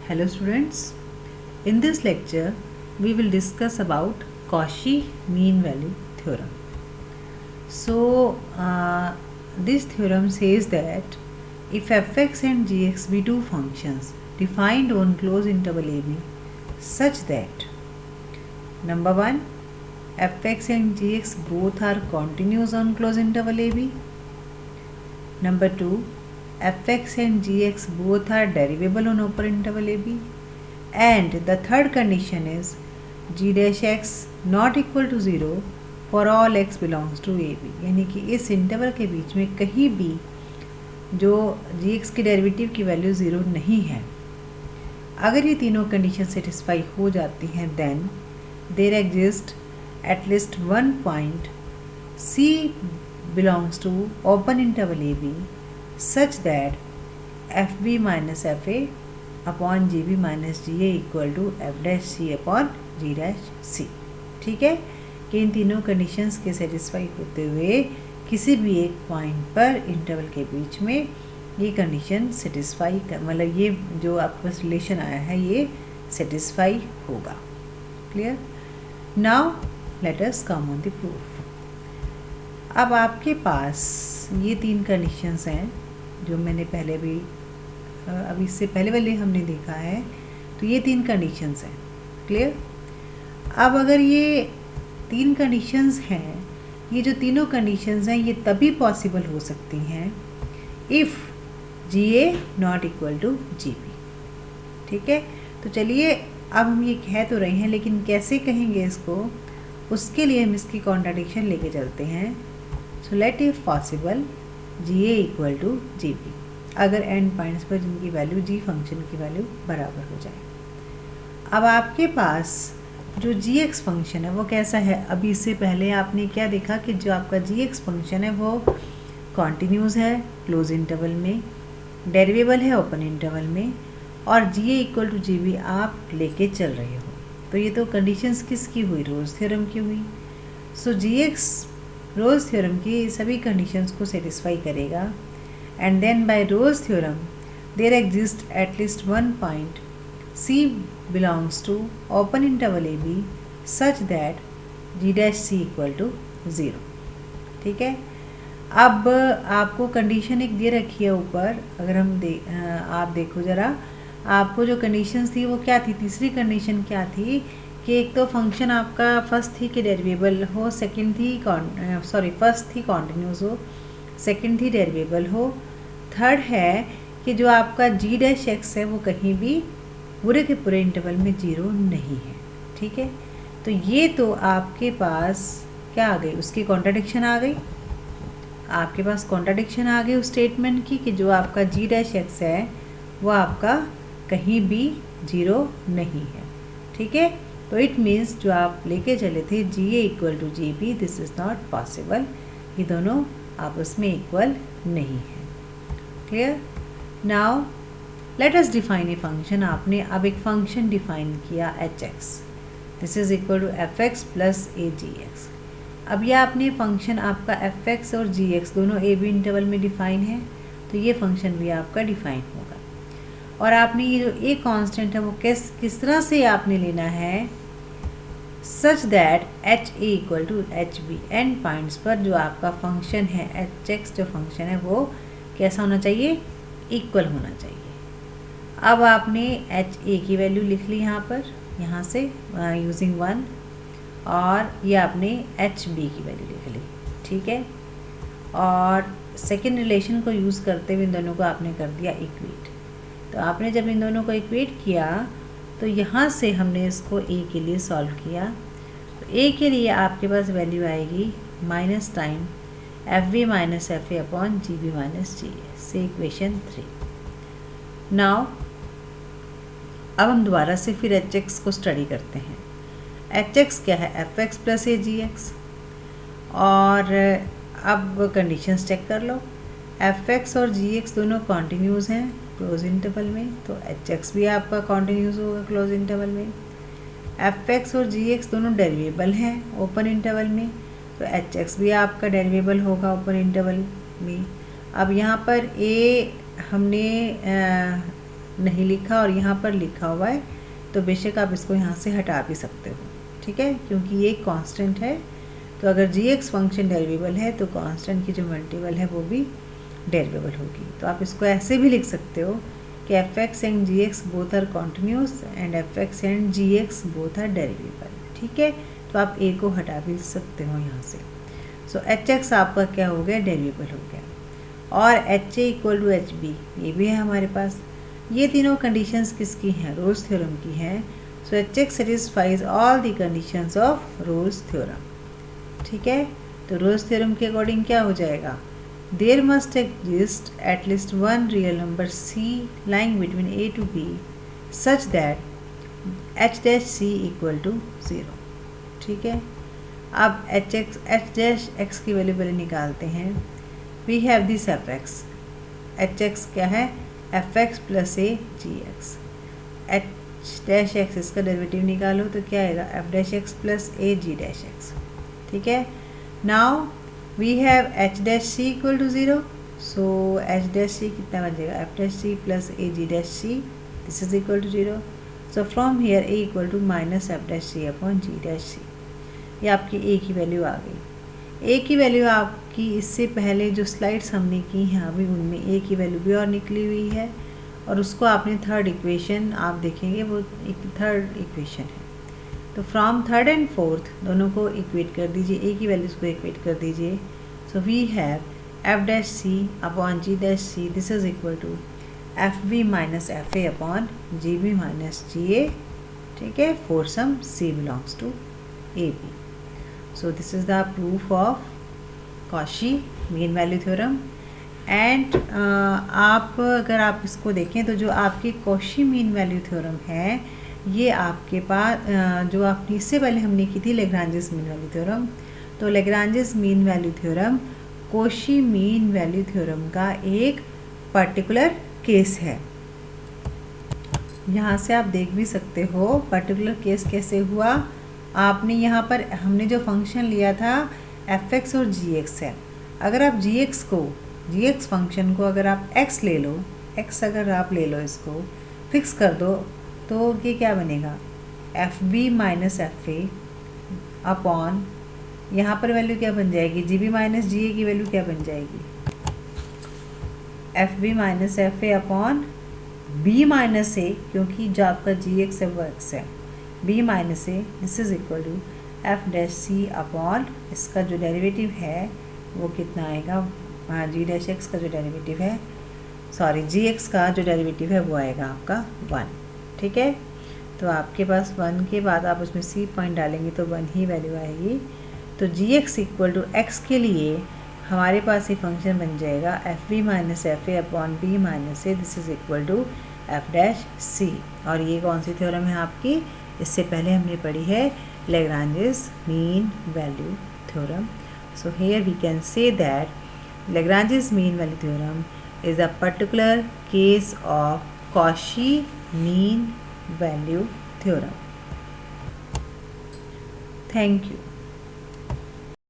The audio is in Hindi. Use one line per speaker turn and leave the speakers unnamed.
Hello students, in this lecture we will discuss about Cauchy mean value theorem. So this theorem says that if fx and gx be two functions defined on closed interval ab such that number 1 fx and gx both are continuous on closed interval ab, number 2 fx and gx both are derivable on open interval ab, and the third condition is g dash x not equal to 0 for all x belongs to A b, यानी कि इस इंटरवल के बीच में कहीं भी जो जी एक्स की डेरिवेटिव की वैल्यू ज़ीरो नहीं है। अगर ये तीनों कंडीशन सेटिस्फाई हो जाती हैं then there exist at least one point C belongs to open interval A B such that F B minus F A upon G B minus G A equal to F dash C upon G dash C. ठीक है कि इन तीनों कंडीशंस के सेटिस्फाई होते हुए किसी भी एक पॉइंट पर इंटरवल के बीच में ये कंडीशन सेटिस्फाई मतलब ये जो आपके पास रिलेशन आया है ये सेटिस्फाई होगा। Clear? Now let us come on the proof. अब आपके पास ये तीन कंडीशंस हैं जो मैंने पहले भी अभी इससे पहले वाले हमने देखा है, तो ये तीन कंडीशंस हैं। क्लियर? अब अगर ये तीन कंडीशंस हैं, ये जो तीनों कंडीशंस हैं ये तभी पॉसिबल हो सकती हैं if g a not equal to ji b. ठीक है, तो चलिए अब हम ये कह तो रहे हैं लेकिन कैसे कहेंगे इसको, उसके लिए हम इसकी कॉन्ट्राडिक्शन लेके चलते हैं। So let if possible g A equal to ji b, अगर एंड पॉइंट्स पर जिनकी वैल्यू जी फंक्शन की वैल्यू बराबर हो जाए। अब आपके पास जो जी एक्स फंक्शन है वो कैसा है, अभी इससे पहले आपने क्या देखा कि जो आपका जी एक्स फंक्शन है वो कॉन्टिन्यूस है क्लोज इंटरवल में, डेरिवेबल है ओपन इंटरवल में, और जी ए इक्वल टू जी बी आप लेके चल रहे हो। तो ये तो कंडीशंस किसकी हुई, रोज थ्योरम की हुई। सो जी एक्स रोज थ्योरम की सभी कंडीशंस को सेटिस्फाई करेगा, and then by Rolle's theorem there exist at least one point C belongs to open interval AB such that G dash C equal to 0। ठीक है, अब आपको कंडीशन एक दे रखी है ऊपर, अगर हम आप देखो ज़रा, आपको जो कंडीशंस थी वो क्या थी, तीसरी कंडीशन क्या थी कि एक तो फंक्शन आपका फर्स्ट थी कि डेरिवेबल हो, सेकंड थी फर्स्ट थी कॉन्टिन्यूस हो, सेकंड थी डेरिवेबल हो, थर्ड है कि जो आपका G डैश एक्स है वो कहीं भी पूरे के पूरे इंटरवल में जीरो नहीं है। ठीक है, तो ये तो आपके पास क्या आ गई, उसकी कॉन्ट्राडिक्शन आ गई, आपके पास कॉन्ट्राडिक्शन आ गई उस स्टेटमेंट की कि जो आपका जी डैश एक्स है वो आपका कहीं भी जीरो नहीं है। ठीक है, तो इट मीन्स जो आप लेके चले थे G A equal to ji B, this is not possible, ये दोनों आपस में इक्वल नहीं है। Clear? Now let us define a function. आपने अब एक फंक्शन डिफाइन किया H X, this is equal to F X plus A G X. अब ये आपने फंक्शन आपका एफ एक्स और जी एक्स दोनों ए बी इंटरवल में डिफाइन है, तो ये फंक्शन भी आपका डिफाइन होगा। और आपने ये जो ए कांस्टेंट है वो किस तरह से आपने लेना है, such that h a equal to h b, and points पर जो आपका फंक्शन है एच एक्स जो फंक्शन है वो कैसा होना चाहिए, इक्वल होना चाहिए। अब आपने एच ए की वैल्यू लिख ली यहाँ से यूजिंग वन, और ये आपने एच बी की वैल्यू लिख ली। ठीक है, और सेकेंड रिलेशन को यूज़ करते हुए इन दोनों को आपने कर दिया इक्वेट। तो आपने जब इन दोनों को इक्वेट किया तो यहाँ से हमने इसको ए के लिए सॉल्व किया। तो ए के लिए आपके पास वैल्यू आएगी minus time F B minus F A upon G B minus G A, से इक्वेशन 3। नाउ अब हम दोबारा से फिर एच एक्स को स्टडी करते हैं। एच एक्स क्या है, F X plus A G x, और अब कंडीशंस चेक कर लो, एफ एक्स और जी एक्स दोनों कॉन्टिन्यूस हैं क्लोज इंटरवल में, तो एच एक्स भी आपका कॉन्टिन्यूस होगा क्लोज इंटरवल में। एफ एक्स और जी एक्स दोनों डेरिवेबल हैं ओपन इंटरवल में, तो एच एक्स भी आपका डेरिवेबल होगा ओपन इंटरवल में। अब यहाँ पर ए हमने नहीं लिखा और यहाँ पर लिखा हुआ है तो बेशक आप इसको यहाँ से हटा भी सकते हो, ठीक है, क्योंकि ये एक कांस्टेंट है। तो अगर gx फंक्शन डेरिवेबल है तो कांस्टेंट की जो मल्टीपल है वो भी डेरिवेबल होगी। तो आप इसको ऐसे भी लिख सकते हो कि fx and gx both are continuous and fx and gx both are derivable, ठीक है। तो आप a को हटा भी सकते हो यहाँ से। सो hx आपका क्या हो गया, डेरिवेबल हो गया। और ha इक्वल टू hb ये भी है हमारे पास। ये तीनों कंडीशंस किसकी हैं, रोल्स थ्योरम की हैं। सो hx satisfies all the conditions of Rolle's theorem, ठीक है। तो रोल्स थ्योरम के अकॉर्डिंग क्या हो जाएगा, there must exist at least one real number c lying between a to b such that h dash c equal to 0, ठीक है। अब h डैश x की वैल्यू पहले निकालते हैं। We have this fx, hx क्या है, fx plus a gx, h dash x इसका डेरिवेटिव निकालो तो क्या आएगा, f dash x plus a g dash x, ठीक है। Now we have h dash c equal to 0, so h dash c कितना बन जाएगा, f dash c plus a g dash c, this is equal to 0। So from here a equal to minus f dash c upon g dash c, ये आपकी a की वैल्यू आ गई। a की वैल्यू आपकी इससे पहले जो स्लाइड्स हमने की हैं अभी उनमें a की वैल्यू भी और निकली हुई है और उसको आपने थर्ड इक्वेशन आप देखेंगे वो एक थर्ड इक्वेशन है। तो फ्रॉम थर्ड एंड फोर्थ दोनों को इक्वेट कर दीजिए, a की वैल्यूज़ को इक्वेट कर दीजिए। So we have f dash c upon g dash c, this is equal to F B minus F A upon G B minus G A, ठीक है, for some c belongs to A B. So this is the proof of Cauchy mean value theorem. And आप अगर आप इसको देखें तो जो आपकी कॉशी मीन वैल्यू थ्योरम है ये आपके पास जो आपने इससे पहले हमने की थी लेग्रांजेस मीन वैल्यू थ्योरम, तो Lagrange's mean value theorem Cauchy mean value theorem का एक पर्टिकुलर केस है। यहाँ से आप देख भी सकते हो पर्टिकुलर केस कैसे हुआ। आपने यहाँ पर हमने जो फंक्शन लिया था fx और gx है, अगर आप gx फंक्शन को अगर आप x ले लो, x अगर आप ले लो इसको फिक्स कर दो तो ये क्या बनेगा, f B minus F A upon यहाँ पर वैल्यू क्या बन जाएगी, जी बी माइनस जी ए की वैल्यू क्या बन जाएगी, F B minus F A upon B minus A, क्योंकि जो आपका जी एक्स है वो एक्स है, B minus A, this is equal to F dash C upon इसका जो डेरिवेटिव है वो कितना आएगा, जी डैश एक्स का जो डेरिवेटिव है, सॉरी जी एक्स का जो डेरिवेटिव है वो आएगा आपका 1, ठीक है। तो आपके पास 1 के बाद आप उसमें सी पॉइंट डालेंगे तो 1 ही वैल्यू आएगी। तो G X equal to X के लिए हमारे पास ये फंक्शन बन जाएगा F B minus F A upon B minus A, this is equal to F dash C. और ये कौन सी थ्योरम है आपकी, इससे पहले हमने पढ़ी है Lagrange's mean value theorem. So here we can say that Lagrange's mean value theorem is a particular case of Cauchy mean value theorem. Thank you.